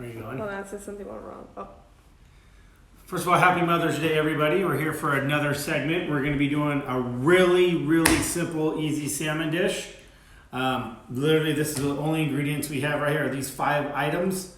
Are you going? Hold on, I said something went wrong. Oh. First of all, happy Mother's Day, everybody. We're here for another segment. We're going to be doing a really simple, easy salmon dish. Literally, this is the only ingredients we have right here are these 5 items.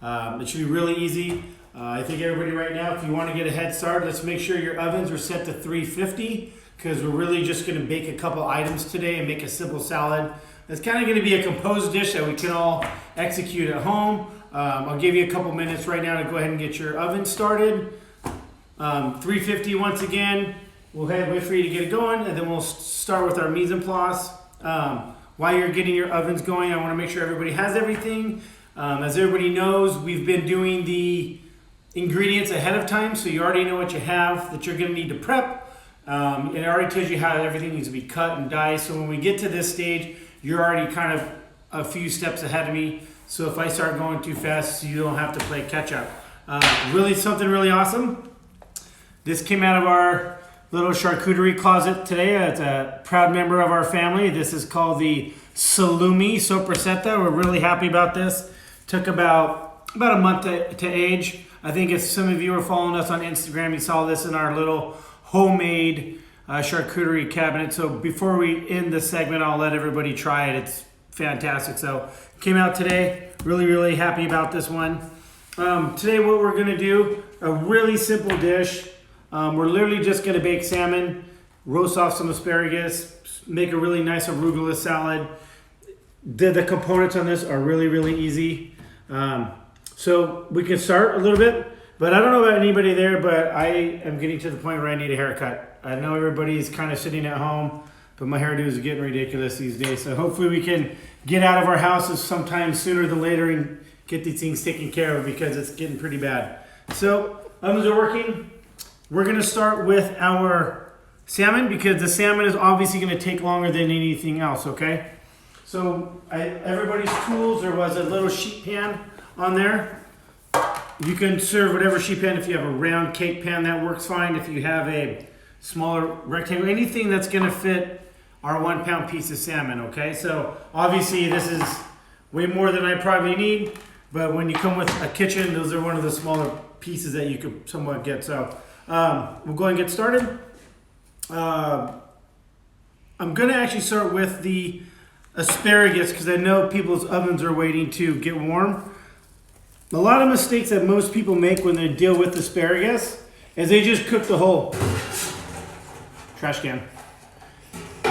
It should be really easy. I think everybody right now, if you want to get a head start, let's make sure your ovens are set to 350 because we're really just going to bake a couple items today and make a simple salad. It's kind of going to be a composed dish that we can all execute at home. I'll give you a couple minutes right now to go ahead and get your oven started. 350 once again. We'll wait for you to get it going, and then we'll start with our mise en place. While you're getting your ovens going, I want to make sure everybody has everything. As everybody knows, we've been doing the ingredients ahead of time, so you already know what you have that you're going to need to prep. It already tells you how everything needs to be cut and diced. So when we get to this stage, you're already kind of a few steps ahead of me. So if I start going too fast, you don't have to play catch up. Really something really awesome. This came out of our little charcuterie closet today. It's a proud member of our family. This is called the Salumi Sopressata. We're really happy about this. Took about a month to age. I think if some of you are following us on Instagram, you saw this in our little homemade charcuterie cabinet. So before we end the segment, I'll let everybody try it. It's fantastic. So came out today. Really happy about this one. Today what we're going to do, a really simple dish. We're literally just going to bake salmon, roast off some asparagus, make a really nice arugula salad. The components on this are really easy. So we can start a little bit, but I don't know about anybody there, but I am getting to the point where I need a haircut. I know everybody's kind of sitting at home, but my hairdo is getting ridiculous these days. So hopefully we can get out of our houses sometime sooner than later and get these things taken care of because it's getting pretty bad. So ovens are working. We're going to start with our salmon because the salmon is obviously going to take longer than anything else, okay? So everybody's tools, there was a little sheet pan on there. You can serve whatever sheet pan. If you have a round cake pan, that works fine. If you have a smaller rectangle, anything that's going to fit our 1 pound piece of salmon, okay? So obviously this is way more than I probably need, but when you come with a kitchen, those are one of the smaller pieces that you could somewhat get. So we'll go ahead and get started. I'm going to actually start with the asparagus because I know people's ovens are waiting to get warm. A lot of mistakes that most people make when they deal with asparagus is they just cook the whole trash can.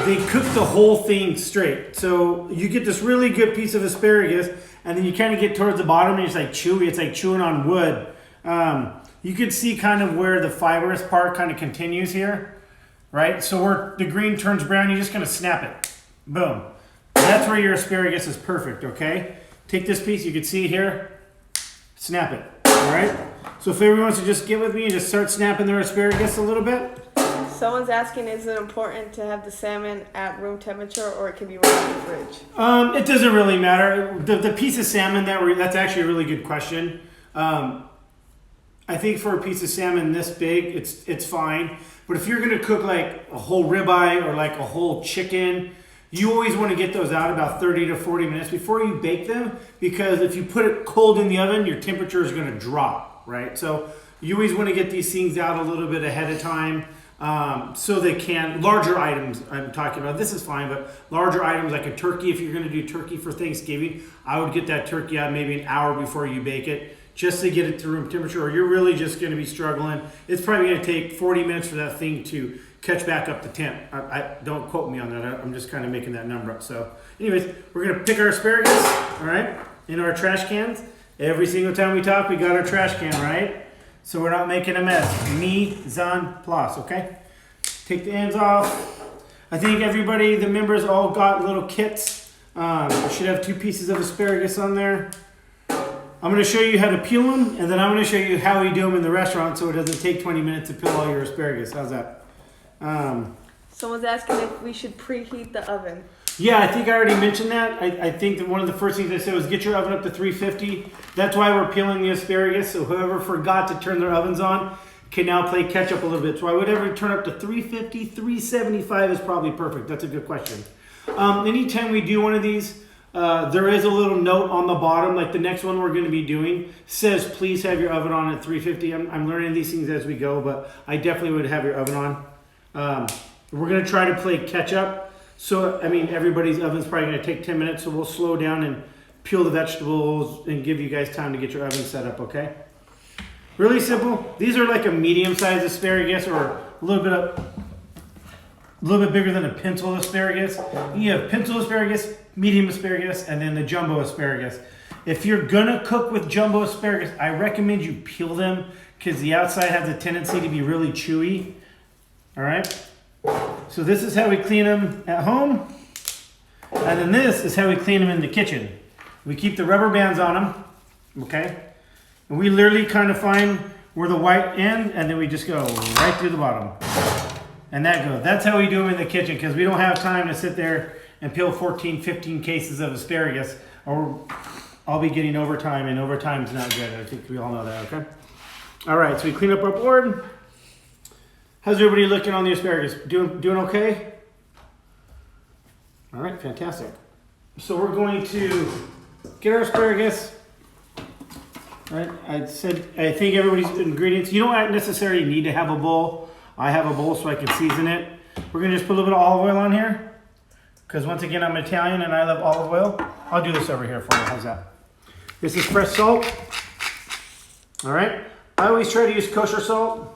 They cook the whole thing straight. So you get this really good piece of asparagus and then you kind of get towards the bottom and it's like chewy. It's like chewing on wood. You can see kind of where the fibrous part kind of continues here, right? So where the green turns brown, you're just gonna snap it. Boom. That's where your asparagus is perfect, okay? Take this piece, you can see here, snap it, all right? So if everyone wants to just get with me and just start snapping their asparagus a little bit. Someone's asking, is it important to have the salmon at room temperature or it can be right in the fridge? It doesn't really matter. The piece of salmon, that's actually a really good question. I think for a piece of salmon this big, it's fine. But if you're gonna cook like a whole ribeye or like a whole chicken, you always want to get those out about 30 to 40 minutes before you bake them, because if you put it cold in the oven, your temperature is gonna drop, right? So you always want to get these things out a little bit ahead of time. So they can, larger items I'm talking about, this is fine, but larger items like a turkey, if you're going to do turkey for Thanksgiving, I would get that turkey out maybe an hour before you bake it, just to get it to room temperature, or you're really just going to be struggling. It's probably going to take 40 minutes for that thing to catch back up to temp. I don't quote me on that, I'm just kind of making that number up. So anyways, we're going to pick our asparagus, all right, in our trash cans. Every single time we talk, we got our trash can, right? So we're not making a mess. Mise en place, okay? Take the ends off. I think everybody, the members all got little kits. We should have 2 pieces of asparagus on there. I'm going to show you how to peel them, and then I'm going to show you how we do them in the restaurant so it doesn't take 20 minutes to peel all your asparagus. How's that? Someone's asking if we should preheat the oven. Yeah, I think I already mentioned that. I think that one of the first things I said was get your oven up to 350. That's why we're peeling the asparagus. So whoever forgot to turn their ovens on can now play catch up a little bit. So I would ever turn up to 350, 375 is probably perfect. That's a good question. Anytime we do one of these, There is a little note on the bottom, like the next one we're going to be doing says, please have your oven on at 350. I'm learning these things as we go, but I definitely would have your oven on. We're going to try to play catch up. So, I mean, everybody's oven's probably going to take 10 minutes, so we'll slow down and peel the vegetables and give you guys time to get your oven set up, okay? Really simple. These are like a medium-sized asparagus or a little bit bigger than a pencil asparagus. You have pencil asparagus, medium asparagus, and then the jumbo asparagus. If you're gonna cook with jumbo asparagus, I recommend you peel them because the outside has a tendency to be really chewy. All right. So this is how we clean them at home. And then this is how we clean them in the kitchen. We keep the rubber bands on them, okay? And we literally kind of find where the white end, and then we just go right through the bottom. And that goes. That's how we do them in the kitchen because we don't have time to sit there and peel 14, 15 cases of asparagus, or I'll be getting overtime, and overtime's not good. I think we all know that, okay? All right, so we clean up our board. How's everybody looking on the asparagus? Doing okay? All right, fantastic. So we're going to get our asparagus. All right, I think everybody's ingredients. You don't necessarily need to have a bowl. I have a bowl so I can season it. We're gonna just put a little bit of olive oil on here because once again, I'm Italian and I love olive oil. I'll do this over here for you. How's that? This is fresh salt. All right. I always try to use kosher salt.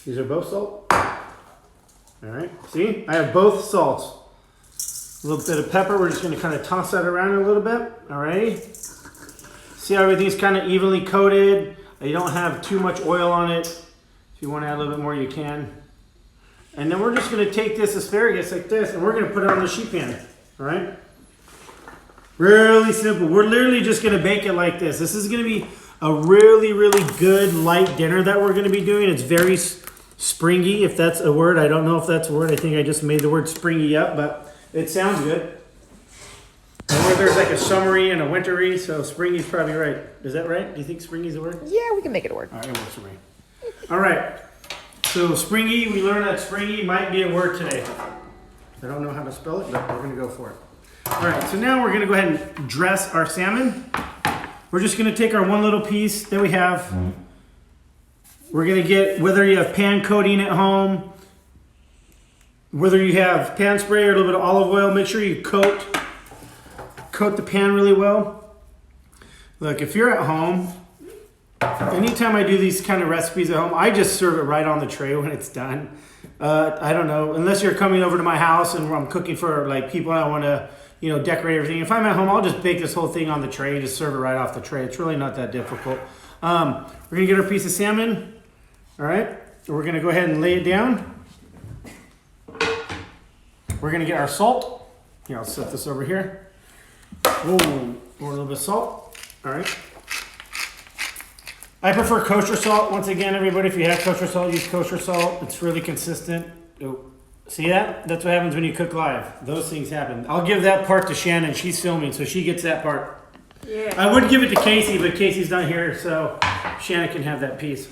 These are both salt. All right. See, I have both salts. A little bit of pepper. We're just going to kind of toss that around a little bit. All right. See how everything's kind of evenly coated. You don't have too much oil on it. If you want to add a little bit more, you can. And then we're just going to take this asparagus like this, and we're going to put it on the sheet pan. All right. Really simple. We're literally just going to bake it like this. This is going to be a really, really good light dinner that we're going to be doing. It's very springy, if that's a word. I don't know if that's a word. I think I just made the word springy up, but it sounds good. And where there's like a summery and a wintry, so springy's probably right. Is that right? Do you think springy's a word? Yeah, we can make it a word. All right, it works for me. All right. So springy, we learned that springy might be a word today. I don't know how to spell it, but we're going to go for it. All right, so now we're going to go ahead and dress our salmon. We're just going to take our one little piece that we have. We're going to get, whether you have pan coating at home, whether you have pan spray or a little bit of olive oil, make sure you coat the pan really well. Look, if you're at home, anytime I do these kind of recipes at home, I just serve it right on the tray when it's done. I don't know, unless you're coming over to my house and I'm cooking for like people and I want to, decorate everything. If I'm at home, I'll just bake this whole thing on the tray and just serve it right off the tray. It's really not that difficult. We're gonna get our piece of salmon. All right, we're gonna go ahead and lay it down. We're gonna get our salt. Here, I'll set this over here. Whoa, pour a little bit of salt. All right. I prefer kosher salt. Once again, everybody, if you have kosher salt, use kosher salt. It's really consistent. Oh, see that? That's what happens when you cook live. Those things happen. I'll give that part to Shannon. She's filming, so she gets that part. Yeah. I would give it to Casey, but Casey's not here, so Shannon can have that piece.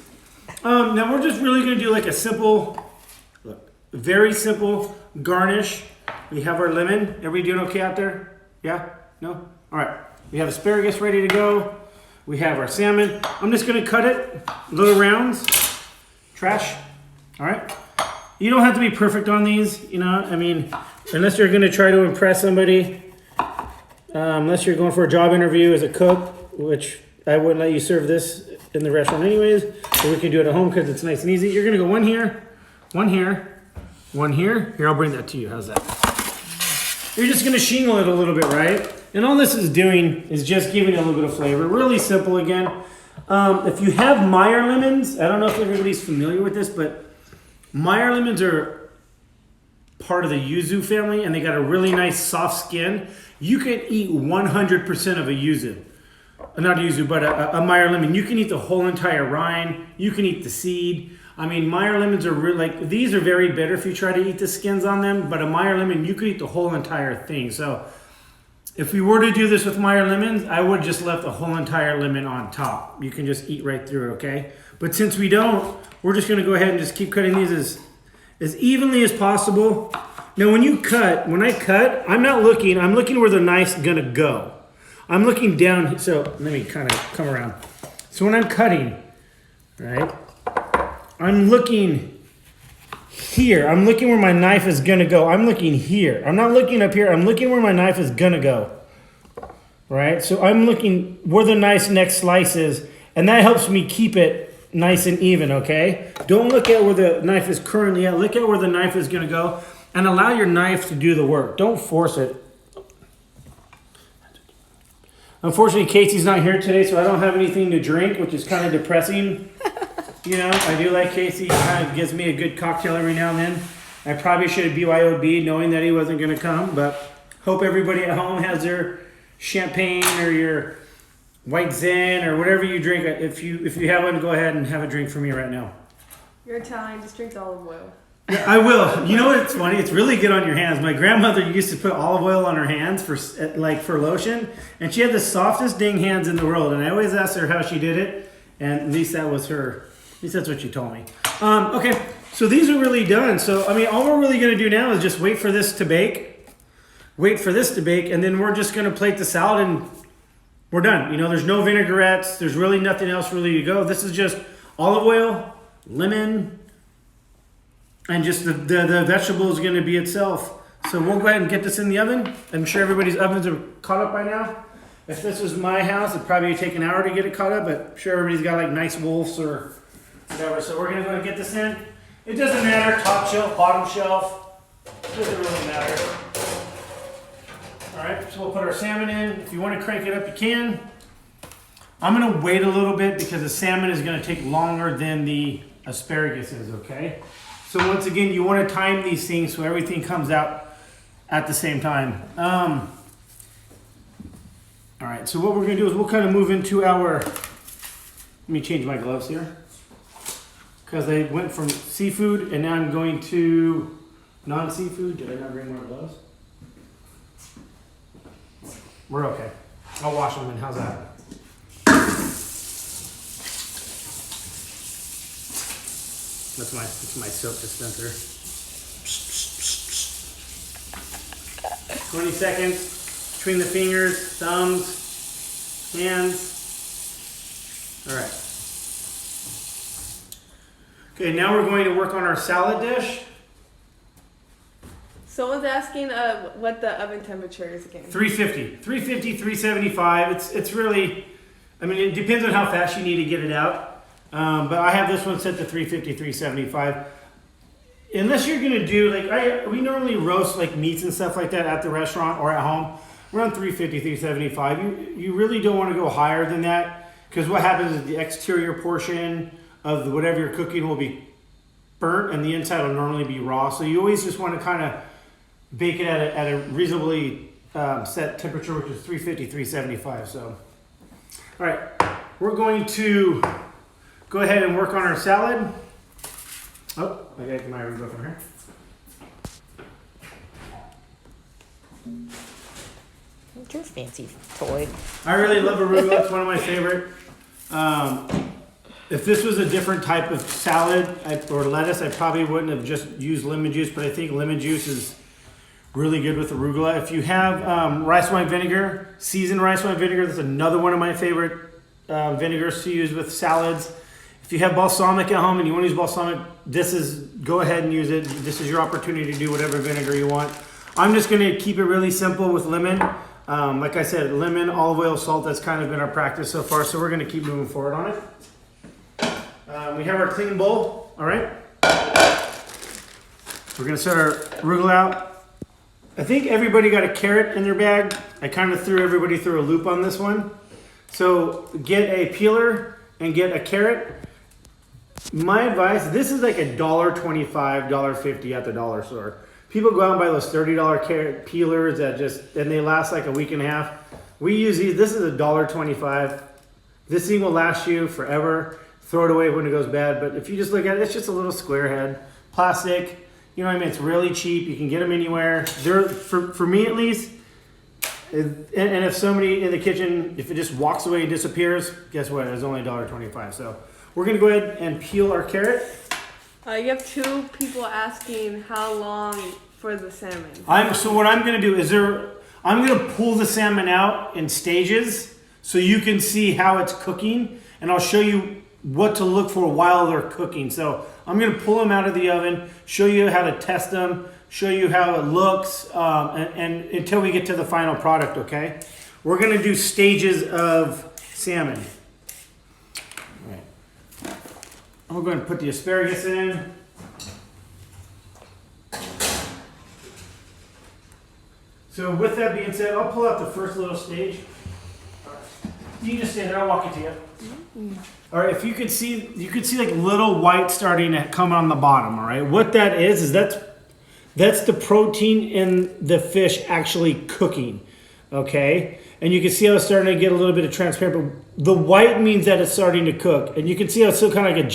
Now we're just really going to do like a simple, very simple garnish. We have our lemon. Everybody doing okay out there? Yeah? No? All right. We have asparagus ready to go. We have our salmon. I'm just going to cut it little rounds. Trash. All right. You don't have to be perfect on these, unless you're going to try to impress somebody. Unless you're going for a job interview as a cook, which I wouldn't let you serve this in the restaurant anyways. But we can do it at home because it's nice and easy. You're going to go one here, one here, one here. Here, I'll bring that to you. How's that? You're just going to shingle it a little bit, right? And all this is doing is just giving it a little bit of flavor. Really simple again. If you have Meyer lemons, I don't know if everybody's familiar with this, but Meyer lemons are part of the yuzu family, and they got a really nice soft skin. You can eat 100% of a yuzu. Not a yuzu, but a Meyer lemon. You can eat the whole entire rind. You can eat the seed. Meyer lemons are really, these are very bitter if you try to eat the skins on them, but a Meyer lemon, you could eat the whole entire thing. So if we were to do this with Meyer lemons, I would just left the whole entire lemon on top. You can just eat right through it, okay? But since we don't, we're just gonna go ahead and just keep cutting these as evenly as possible. Now when I cut, I'm not looking, I'm looking where the knife's gonna go. I'm looking down, so let me kind of come around. So when I'm cutting, right, I'm looking here. I'm looking where my knife is gonna go. I'm looking here. I'm not looking up here. I'm looking where my knife is gonna go. Right? So I'm looking where the nice next slice is, and that helps me keep it nice and even, okay? Don't look at where the knife is currently at. Look at where the knife is gonna go, and allow your knife to do the work. Don't force it. Unfortunately, Casey's not here today, so I don't have anything to drink, which is kind of depressing. You know, I do like Casey. He kind of gives me a good cocktail every now and then. I probably should have BYOB knowing that he wasn't going to come, but hope everybody at home has their champagne or your white Zen or whatever you drink. If you have one, go ahead and have a drink for me right now. You're Italian, just drink the olive oil. Yeah, I will. You know what's funny? It's really good on your hands. My grandmother used to put olive oil on her hands for lotion, and she had the softest dang hands in the world. And I always asked her how she did it, and at least that was her. At least that's what she told me. Okay, so these are really done. So I mean, all we're really going to do now is just wait for this to bake. Wait for this to bake, and then we're just going to plate the salad, and we're done. You know, there's no vinaigrettes. There's really nothing else really to go. This is just olive oil, lemon, and just the vegetable is going to be itself. So we'll go ahead and get this in the oven. I'm sure everybody's ovens are caught up by now. If this was my house, it'd probably take an hour to get it caught up, but I'm sure everybody's got like nice wolves or whatever. So we're going to go and get this in. It doesn't matter, top shelf, bottom shelf. It doesn't really matter. All right, so we'll put our salmon in. If you want to crank it up, you can. I'm going to wait a little bit because the salmon is going to take longer than the asparagus is, okay? So once again, you want to time these things so everything comes out at the same time. All right, so what we're going to do is we'll kind of move into our, let me change my gloves here. Because I went from seafood and now I'm going to non-seafood. Did I not bring more gloves? We're okay. I'll wash them and how's that? That's my soap dispenser. 20 seconds between the fingers, thumbs, hands. All right. Okay, now we're going to work on our salad dish. Someone's asking what the oven temperature is again. 350, 375. It's really, I mean, it depends on how fast you need to get it out. But I have this one set to 350, 375. Unless you're gonna do we normally roast like meats and stuff like that at the restaurant or at home. Around 350, 375. You really don't want to go higher than that because what happens is the exterior portion of whatever you're cooking will be burnt and the inside will normally be raw. So you always just want to kind of bake it at a reasonably set temperature, which is 350, 375. So, all right, we're going to go ahead and work on our salad. Oh, I gotta get my arugula from here. What's your fancy toy? I really love arugula. It's one of my favorite. If this was a different type of salad or lettuce, I probably wouldn't have just used lemon juice, but I think lemon juice is really good with arugula. If you have rice wine vinegar, seasoned rice wine vinegar, that's another one of my favorite vinegars to use with salads. If you have balsamic at home and you want to use balsamic, go ahead and use it. This is your opportunity to do whatever vinegar you want. I'm just going to keep it really simple with lemon. Like I said, lemon, olive oil, salt, that's kind of been our practice so far, so we're going to keep moving forward on it. We have our clean bowl, all right? We're going to set our arugula out. I think everybody got a carrot in their bag. I kind of threw everybody through a loop on this one. So get a peeler and get a carrot. My advice, this is like $1.25, $1.50 at the dollar store. People go out and buy those $30 carrot peelers and they last like a week and a half. We use these, this is $1.25. This thing will last you forever. Throw it away when it goes bad, but if you just look at it, it's just a little square head. Plastic, you know what I mean? It's really cheap. You can get them anywhere. They're, for me at least, and if somebody in the kitchen, if it just walks away and disappears, guess what? It's only $1.25. So we're gonna go ahead and peel our carrot. You have two people asking how long for the salmon. So what I'm going to do is I'm going to pull the salmon out in stages so you can see how it's cooking, and I'll show you what to look for while they're cooking. So I'm going to pull them out of the oven, show you how to test them, show you how it looks, and until we get to the final product, okay? We're going to do stages of salmon. All right. I'm going to put the asparagus in. So with that being said, I'll pull out the first little stage. You can just stand there, I'll walk it to you. All right, if you can see, like little white starting to come on the bottom, all right? What that is that's the protein in the fish actually cooking, okay? And you can see how it's starting to get a little bit of transparent, but the white means that it's starting to cook. And you can see how it's still kind of like a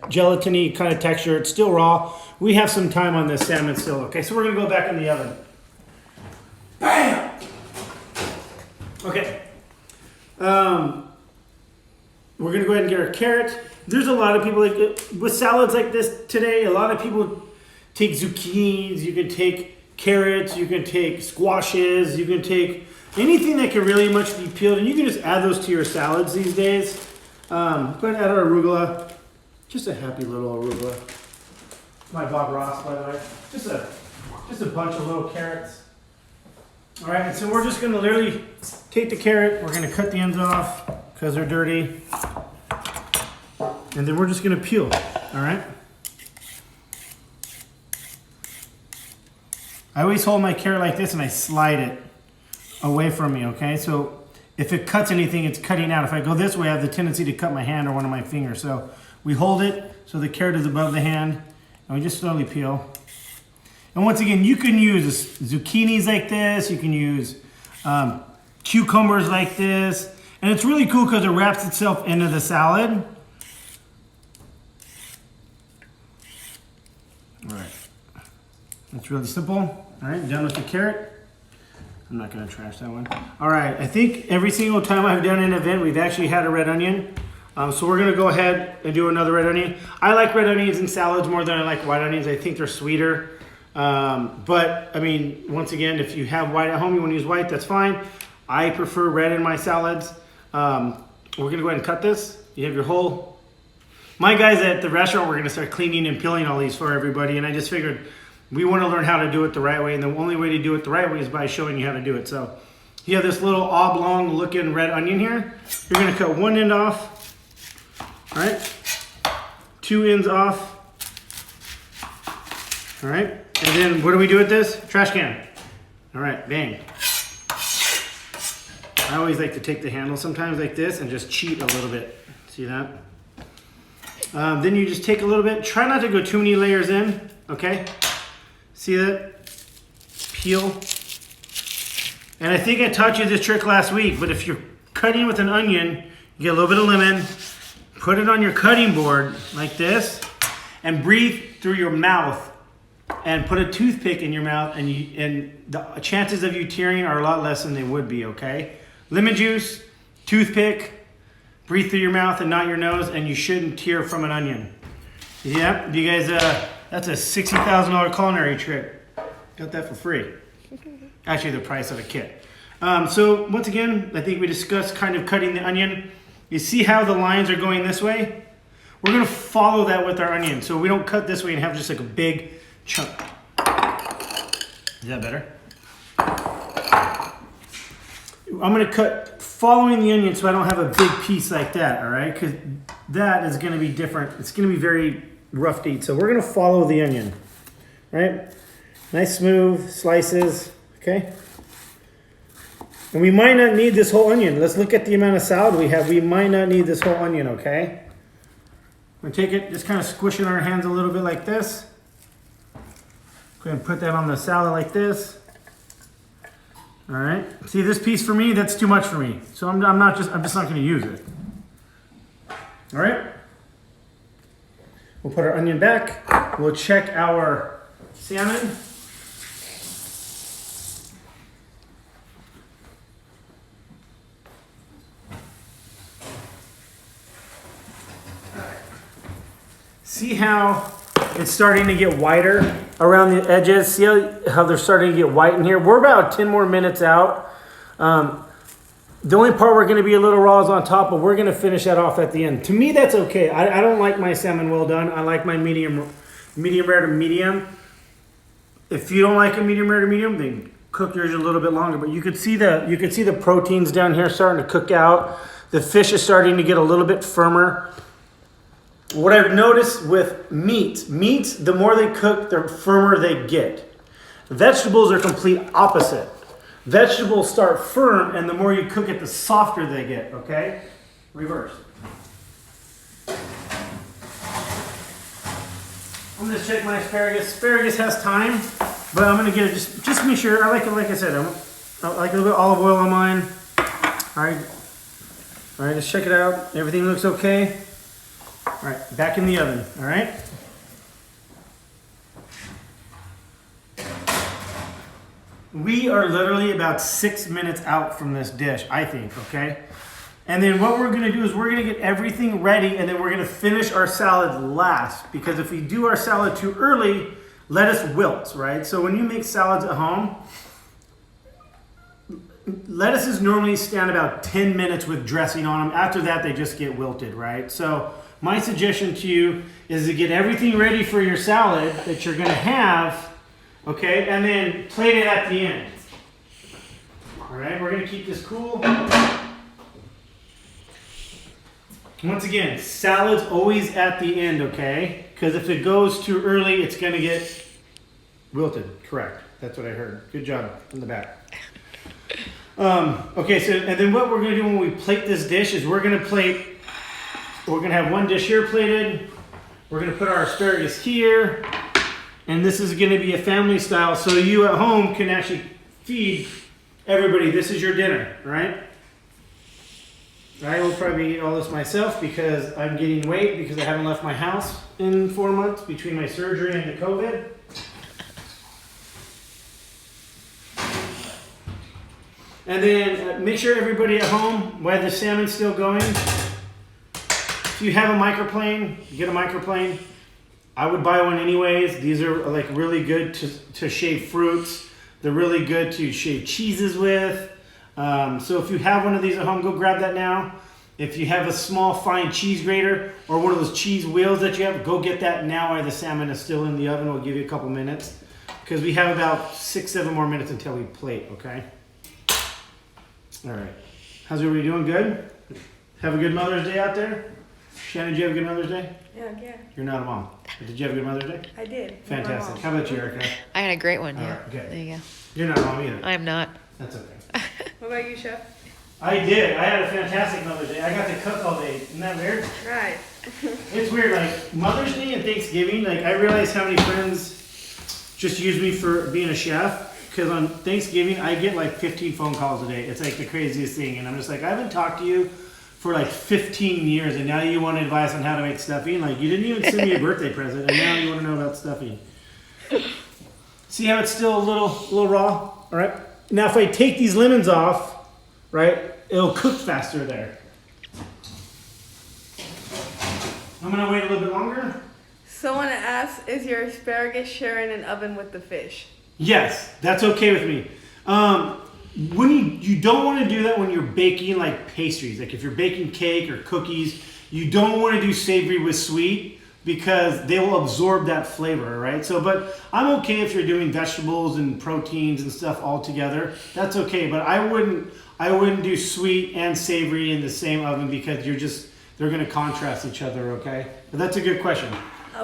gelatiny kind of texture. It's still raw. We have some time on this salmon still, okay? So we're gonna go back in the oven. Bam! Okay. We're gonna go ahead and get our carrot. There's a lot of people with salads like this today. A lot of people take zucchinis. You can take carrots. You can take squashes. You can take anything that can really much be peeled, and you can just add those to your salads these days. Go ahead and add our arugula. Just a happy little arugula. My Bob Ross, by the way. Just a bunch of little carrots. All right, and so we're just gonna literally take the carrot, we're gonna cut the ends off because they're dirty, and then we're just gonna peel, all right? I always hold my carrot like this and I slide it away from me, okay? So if it cuts anything, it's cutting out. If I go this way, I have the tendency to cut my hand or one of my fingers. So we hold it so the carrot is above the hand, and we just slowly peel. And once again, you can use zucchinis like this. You can use cucumbers like this. And it's really cool because it wraps itself into the salad. All right. It's really simple. All right, done with the carrot. I'm not going to trash that one. All right, I think every single time I've done an event, we've actually had a red onion. So we're going to go ahead and do another red onion. I like red onions in salads more than I like white onions. I think they're sweeter. But I mean, once again, if you have white at home, you want to use white, that's fine. I prefer red in my salads. We're going to go ahead and cut this. You have your whole... My guys at the restaurant, we're going to start cleaning and peeling all these for everybody. And I just figured we want to learn how to do it the right way. And the only way to do it the right way is by showing you how to do it. So you have this little oblong looking red onion here. You're going to cut one end off. All right. Two ends off. All right. And then what do we do with this? Trash can. All right, bang. I always like to take the handle sometimes like this and just cheat a little bit. See that? Then you just take a little bit. Try not to go too many layers in, okay? See that? Peel. And I think I taught you this trick last week, but if you're cutting with an onion, you get a little bit of lemon, put it on your cutting board like this, and breathe through your mouth. And put a toothpick in your mouth, and the chances of you tearing are a lot less than they would be, okay? Lemon juice, toothpick, breathe through your mouth and not your nose, and you shouldn't tear from an onion. Yep, you guys, that's a $60,000 culinary trick. Got that for free. Actually, the price of a kit. So once again, I think we discussed kind of cutting the onion. You see how the lines are going this way? We're gonna follow that with our onion. So we don't cut this way and have just like a big chunk. Is that better? I'm going to cut following the onion so I don't have a big piece like that, all right? Because that is going to be different. It's going to be very rough to eat. So we're going to follow the onion, right? Nice smooth slices, okay? And we might not need this whole onion. Let's look at the amount of salad we have. We might not need this whole onion, okay? We're going to take it, just kind of squish it in our hands a little bit like this. Go ahead and put that on the salad like this. All right. See this piece for me? That's too much for me. So I'm just not going to use it. All right. We'll put our onion back. We'll check our salmon. See how it's starting to get whiter around the edges. See how they're starting to get white in here? We're about 10 more minutes out. The only part we're going to be a little raw is on top, but we're going to finish that off at the end. To me, that's okay. I don't like my salmon well done. I like my medium rare to medium. If you don't like a medium rare to medium, then cook yours a little bit longer. But you could see the proteins down here starting to cook out. The fish is starting to get a little bit firmer. What I've noticed with meats, the more they cook, the firmer they get. Vegetables are complete opposite. Vegetables start firm, and the more you cook it, the softer they get, okay? Reverse. I'm gonna check my asparagus. Asparagus has time, but I'm gonna get it just make sure. I like it, like I said, I like a little bit of olive oil on mine. All right, let's check it out. Everything looks okay. All right, back in the oven, all right? We are literally about 6 minutes out from this dish, I think, okay? And then what we're gonna do is we're gonna get everything ready, and then we're gonna finish our salad last, because if we do our salad too early, lettuce wilts, right? So when you make salads at home, lettuces normally stand about 10 minutes with dressing on them. After that, they just get wilted, right? So my suggestion to you is to get everything ready for your salad that you're gonna have, okay, and then plate it at the end. All right, we're gonna keep this cool. Once again, salad's always at the end, okay? Because if it goes too early, it's gonna get wilted. Correct, that's what I heard. Good job in the back. Okay, so, and then what we're gonna do when we plate this dish is we're gonna have one dish here plated. We're gonna put our asparagus here. And this is gonna be a family style, so you at home can actually feed everybody. This is your dinner, right? I will probably eat all this myself because I'm gaining weight because I haven't left my house in 4 months between my surgery and the COVID. And then make sure everybody at home, while the salmon's still going, if you have a microplane, get a microplane. I would buy one anyways. These are like really good to shave fruits. They're really good to shave cheeses with. So if you have one of these at home, go grab that now. If you have a small fine cheese grater or one of those cheese wheels that you have, go get that now while the salmon is still in the oven. We'll give you a couple minutes because we have about 6-7 more minutes until we plate, okay? All right. How's everybody doing? Good? Have a good Mother's Day out there? Shannon, did you have a good Mother's Day? Yeah. You're not a mom. But did you have a good Mother's Day? I did. Fantastic. How about you, Erica? I had a great one, yeah. All right, good. There you go. You're not a mom either. I am not. That's okay. What about you, Chef? I did. I had a fantastic Mother's Day. I got to cook all day. Isn't that weird? Right. It's weird. Like Mother's Day and Thanksgiving, like I realize how many friends just use me for being a chef. Because on Thanksgiving, I get like 15 phone calls a day. It's like the craziest thing. And I'm just like, I haven't talked to you for like 15 years. And now you want advice on how to make stuffing? Like you didn't even send me a birthday present. And now you want to know about stuffing. See how it's still a little raw? All right. Now if I take these lemons off, right, it'll cook faster there. I'm going to wait a little bit longer. Someone asked, is your asparagus sharing an oven with the fish? Yes, that's okay with me. When you don't want to do that when you're baking like pastries, like if you're baking cake or cookies, you don't want to do savory with sweet because they will absorb that flavor, right? So, but I'm okay if you're doing vegetables and proteins and stuff all together. That's okay, but I wouldn't do sweet and savory in the same oven because they're going to contrast each other, okay? But that's a good question.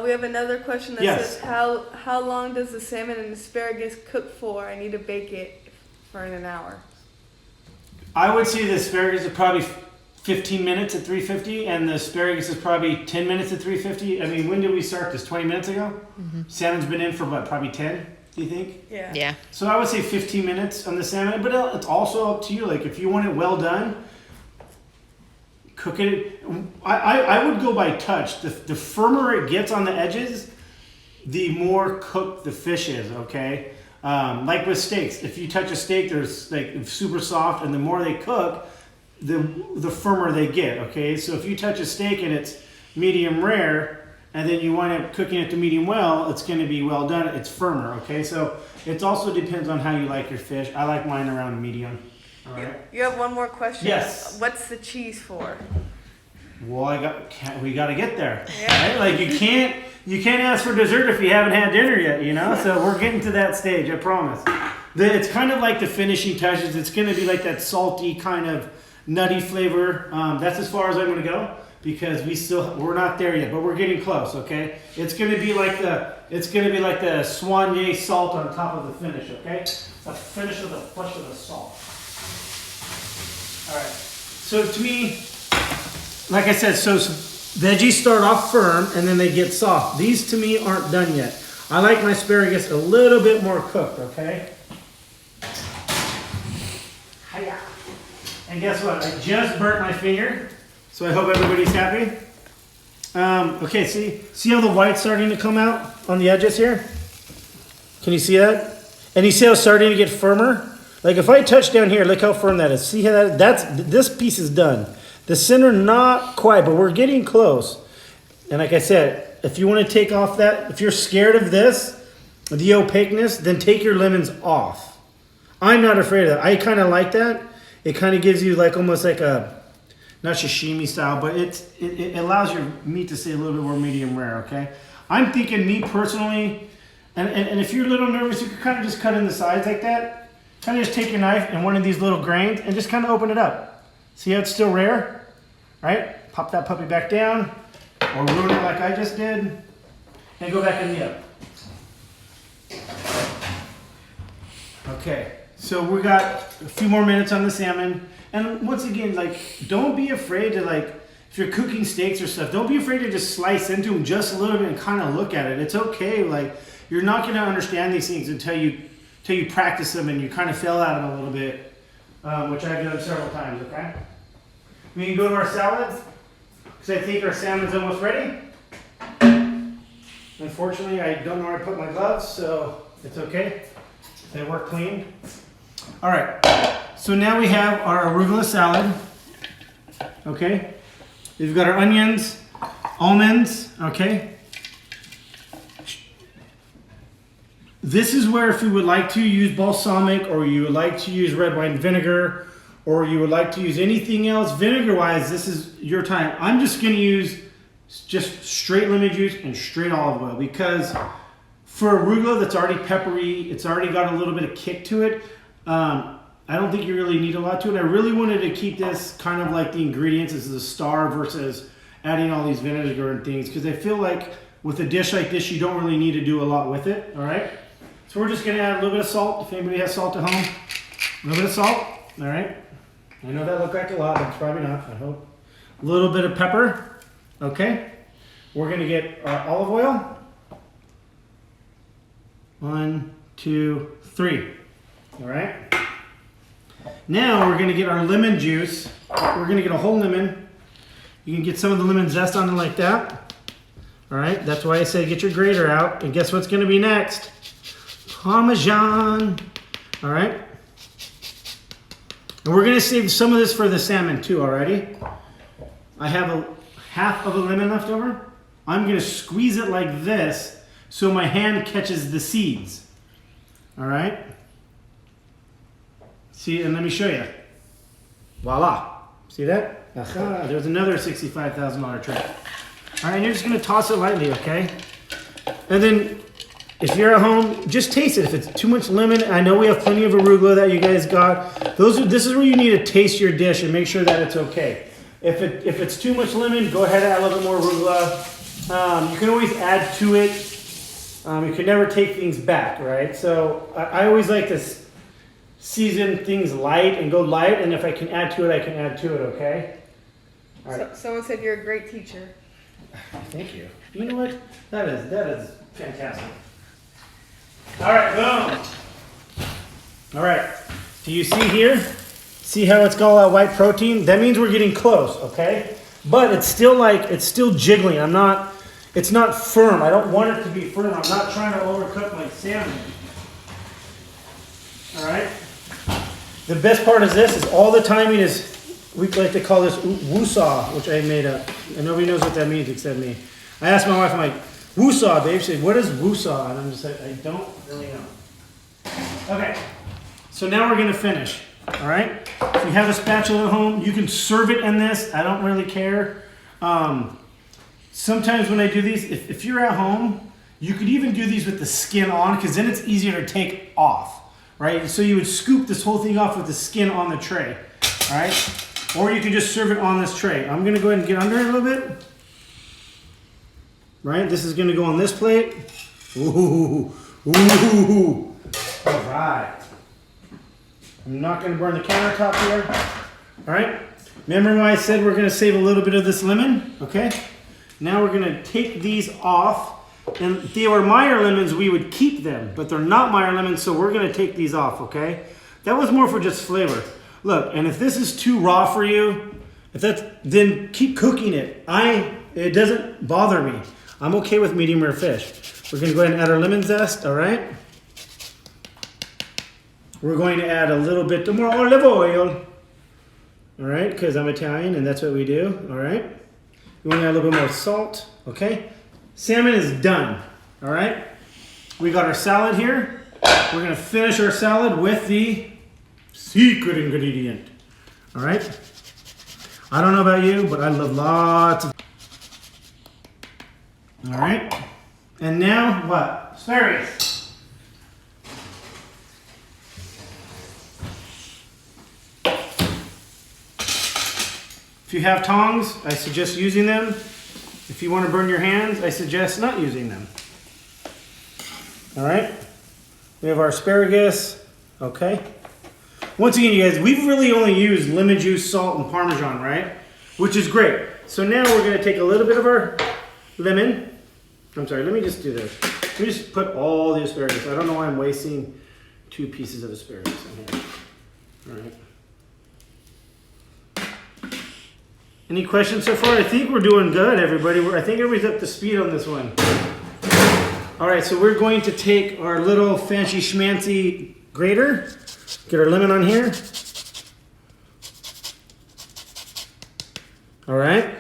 We have another question that says, how long does the salmon and asparagus cook for? I need to bake it for an hour. I would say the asparagus is probably 15 minutes at 350, and the asparagus is probably 10 minutes at 350. I mean, when did we start this? 20 minutes ago? Mm-hmm. Salmon's been in for what, probably 10, do you think? Yeah. Yeah. So I would say 15 minutes on the salmon, but it's also up to you. Like, if you want it well done, cook it. I would go by touch. The firmer it gets on the edges, the more cooked the fish is, okay? Like with steaks, if you touch a steak, there's like super soft, and the more they cook, the firmer they get, okay? So if you touch a steak and it's medium rare, and then you wind up cooking it to medium well, it's going to be well done. It's firmer, okay? So it also depends on how you like your fish. I like mine around medium. All right. You have one more question? Yes. What's the cheese for? Well, we got to get there. Yeah. Right? Like you can't ask for dessert if you haven't had dinner yet, you know? So we're getting to that stage, I promise. It's kind of like the finishing touches. It's going to be like that salty kind of nutty flavor. That's as far as I'm going to go because we're not there yet, but we're getting close, okay? It's going to be like the soigné salt on top of the finish, okay? The finish of the flush of the salt. All right. So to me, like I said, so veggies start off firm and then they get soft. These to me aren't done yet. I like my asparagus a little bit more cooked, okay? Hiya. And guess what? I just burnt my finger, so I hope everybody's happy. Okay, see how the white's starting to come out on the edges here? Can you see that? And you see how it's starting to get firmer? Like if I touch down here, look how firm that is. See how this piece is done. The center, not quite, but we're getting close. And like I said, if you want to take off that, if you're scared of this, the opaqueness, then take your lemons off. I'm not afraid of that. I kind of like that. It kind of gives you like almost like a, not sashimi style, but it allows your meat to stay a little bit more medium rare, okay? I'm thinking me personally, and if you're a little nervous, you can kind of just cut in the sides like that. Kind of just take your knife and one of these little grains and just kind of open it up. See how it's still rare? Right? Pop that puppy back down, or ruin it like I just did, and go back in the oven. Okay, so we got a few more minutes on the salmon, and once again, like, don't be afraid to, like, if you're cooking steaks or stuff, don't be afraid to just slice into them just a little bit and kind of look at it. It's okay, like, you're not going to understand these things until you practice them and you kind of fail at them a little bit, which I've done several times, okay? We can go to our salads, because I think our salmon's almost ready. Unfortunately, I don't know where I put my gloves, so it's okay. They work clean. All right, so now we have our arugula salad, okay? We've got our onions, almonds, okay? This is where if you would like to use balsamic or you would like to use red wine vinegar or you would like to use anything else vinegar-wise, this is your time. I'm just going to use just straight lemon juice and straight olive oil because for arugula that's already peppery, it's already got a little bit of kick to it. I don't think you really need a lot to it. I really wanted to keep this kind of like the ingredients as a star versus adding all these vinegar and things because I feel like with a dish like this, you don't really need to do a lot with it, all right? So we're just going to add a little bit of salt. If anybody has salt at home, a little bit of salt, all right? I know that looked like a lot, but it's probably not, I hope. A little bit of pepper, okay? We're going to get our olive oil. 1, 2, 3, all right? Now we're going to get our lemon juice. We're going to get a whole lemon. You can get some of the lemon zest on it like that. All right, that's why I say get your grater out. And guess what's going to be next? Parmesan. All right. And we're going to save some of this for the salmon too, already. I have a half of a lemon left over. I'm going to squeeze it like this so my hand catches the seeds. All right. See, and let me show you. Voila. See that? Aha, there's another $65,000 trick. All right, and you're just going to toss it lightly, okay? And then if you're at home, just taste it. If it's too much lemon, I know we have plenty of arugula that you guys got. This is where you need to taste your dish and make sure that it's okay. If it's too much lemon, go ahead and add a little bit more arugula. You can always add to it. You can never take things back, right? So I always like to season things light and go light, and if I can add to it, I can add to it, okay? All right. Someone said you're a great teacher. Thank you. You know what? That is fantastic. All right, boom. All right. Do you see here? See how it's got all that white protein? That means we're getting close, okay? But it's still jiggling. It's not firm. I don't want it to be firm. I'm not trying to overcook my salmon. All right? The best part is this, is all the timing is, we like to call this woosaw, which I made up. And nobody knows what that means except me. I asked my wife, I'm like, woosah, babe. She said, what is woosah? And I'm just like, I don't really know. Okay, so now we're gonna finish, all right? If you have a spatula at home, you can serve it in this. I don't really care. Sometimes when I do these, if you're at home, you could even do these with the skin on, because then it's easier to take off, right? So you would scoop this whole thing off with the skin on the tray, all right? Or you can just serve it on this tray. I'm gonna go ahead and get under it a little bit. Right, this is gonna go on this plate. Ooh, ooh. All right. I'm not gonna burn the countertop here. All right, remember when I said we're gonna save a little bit of this lemon? Okay, now we're gonna take these off. And if they were Meyer lemons, we would keep them, but they're not Meyer lemons, so we're gonna take these off, okay? That was more for just flavor. Look, and if this is too raw for you, then keep cooking it. It doesn't bother me. I'm okay with medium rare fish. We're gonna go ahead and add our lemon zest, all right? We're going to add a little bit more olive oil, all right? Because I'm Italian and that's what we do, all right? We want to add a little bit more salt, okay? Salmon is done, all right? We got our salad here. We're gonna finish our salad with the secret ingredient, all right? I don't know about you, but I love lots of... All right, and now what? Asparagus. If you have tongs, I suggest using them. If you want to burn your hands, I suggest not using them. All right, we have our asparagus, okay? Once again, you guys, we've really only used lemon juice, salt, and Parmesan, right? Which is great. So now we're gonna take a little bit of our lemon. I'm sorry, let me just do this. Let me just put all the asparagus. I don't know why I'm wasting 2 pieces of asparagus in here. All right. Any questions so far? I think we're doing good, everybody. I think everybody's up to speed on this one. All right, so we're going to take our little fancy schmancy grater, get our lemon on here. All right.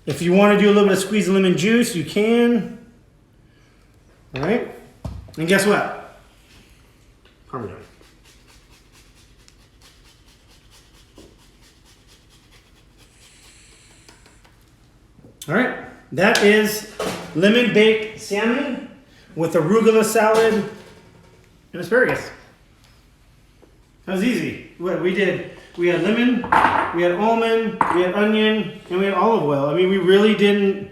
If you want to do a little bit of squeezed lemon juice, you can. All right. And guess what? Parmesan. All right. That is lemon baked salmon with arugula salad and asparagus. That was easy. What we did. We had lemon, we had almond, we had onion, and we had olive oil. I mean, we really didn't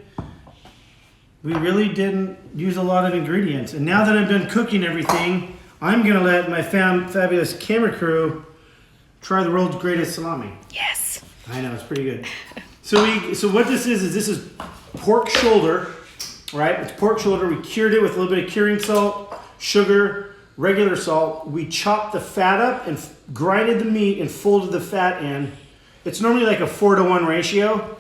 use a lot of ingredients. And now that I've been cooking everything, I'm gonna let my fabulous camera crew try the world's greatest salami. Yes. I know, it's pretty good. So what this is this is pork shoulder, right? It's pork shoulder. We cured it with a little bit of curing salt, sugar, regular salt. We chopped the fat up and grinded the meat and folded the fat in. It's normally like a 4-to-1 ratio.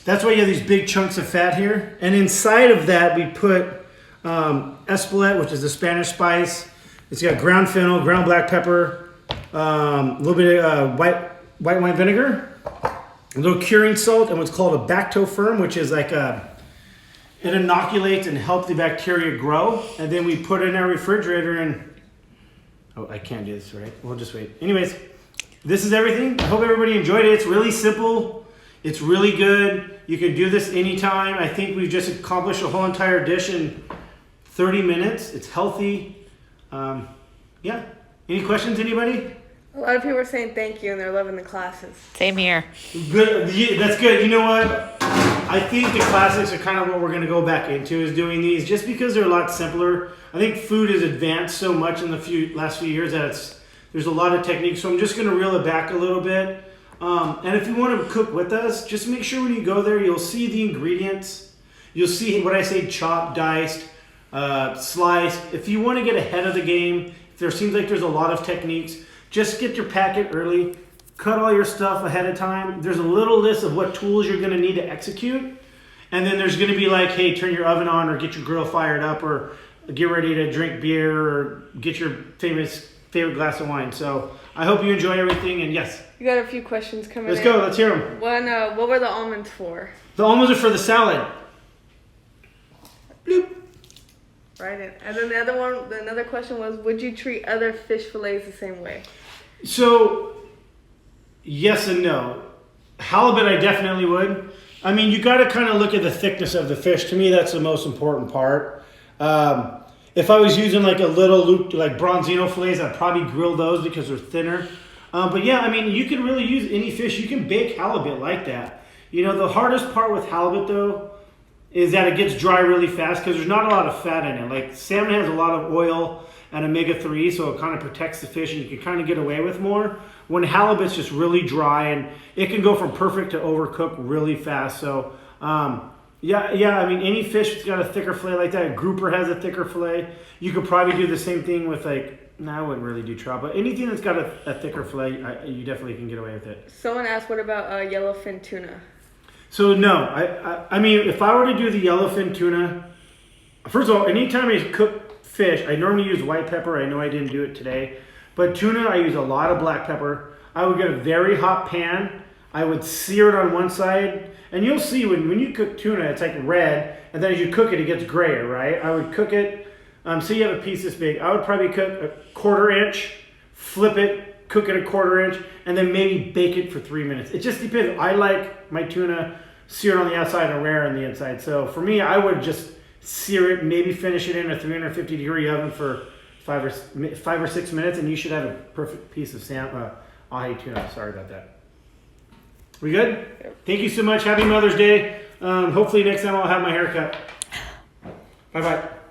That's why you have these big chunks of fat here. And inside of that, we put espelette, which is a Spanish spice. It's got ground fennel, ground black pepper, a little bit of white wine vinegar, a little curing salt, and what's called a bactofirm, which is like it inoculates and helps the bacteria grow. And then we put it in our refrigerator and oh, I can't do this, right? We'll just wait. Anyways, this is everything. I hope everybody enjoyed it. It's really simple. It's really good. You can do this anytime. I think we've just accomplished a whole entire dish in 30 minutes. It's healthy. Yeah. Any questions, anybody? A lot of people are saying thank you and they're loving the classes. Same here. Good. Yeah, that's good. You know what? I think the classics are kind of what we're going to go back into, is doing these just because they're a lot simpler. I think food has advanced so much in the last few years that there's a lot of techniques. So I'm just going to reel it back a little bit. And if you want to cook with us, just make sure when you go there, you'll see the ingredients. You'll see what I say, chopped, diced, sliced. If you want to get ahead of the game, if there seems like there's a lot of techniques, just get your packet early. Cut all your stuff ahead of time. There's a little list of what tools you're going to need to execute. And then there's going to be like, hey, turn your oven on or get your grill fired up or get ready to drink beer or get your famous favorite glass of wine. So I hope you enjoy everything. And yes, You got a few questions coming let's in. go. Let's hear them. One, what were the almonds for? The almonds are for the salad. Bloop. Right. And then another question was, would you treat other fish fillets the same way? So, yes and no. Halibut, I definitely would. I mean, you got to kind of look at the thickness of the fish. To me, that's the most important part. If I was using like a little loop, like bronzino fillets, I'd probably grill those because they're thinner. But yeah, I mean, you can really use any fish. You can bake halibut like that. You know, the hardest part with halibut, though, is that it gets dry really fast because there's not a lot of fat in it. Like salmon has a lot of oil and omega-3, so it kind of protects the fish and you can kind of get away with more. When halibut's just really dry and it can go from perfect to overcooked really fast. So yeah, I mean, any fish that's got a thicker fillet like that, a grouper has a thicker fillet. You could probably do the same thing with like, no, I wouldn't really do trout, but anything that's got a thicker fillet, you definitely can get away with it. Someone asked, what about yellowfin tuna? So no, I mean, if I were to do the yellowfin tuna, first of all, anytime I cook fish, I normally use white pepper. I know I didn't do it today, but tuna, I use a lot of black pepper. I would get a very hot pan. I would sear it on one side, and you'll see when you cook tuna, it's like red, and then as you cook it, it gets grayer, right? I would cook it, say you have a piece this big, I would probably cook a 1/4 inch, flip it, cook it a 1/4 inch, and then maybe bake it for 3 minutes. It just depends. I like my tuna seared on the outside and rare on the inside. So for me, I would just sear it, maybe finish it in a 350-degree oven for 5 or 6 minutes, and you should have a perfect piece of ahi tuna. Sorry about that. We good? Thank you so much. Happy Mother's Day. Hopefully next time I'll have my hair cut. Bye-bye.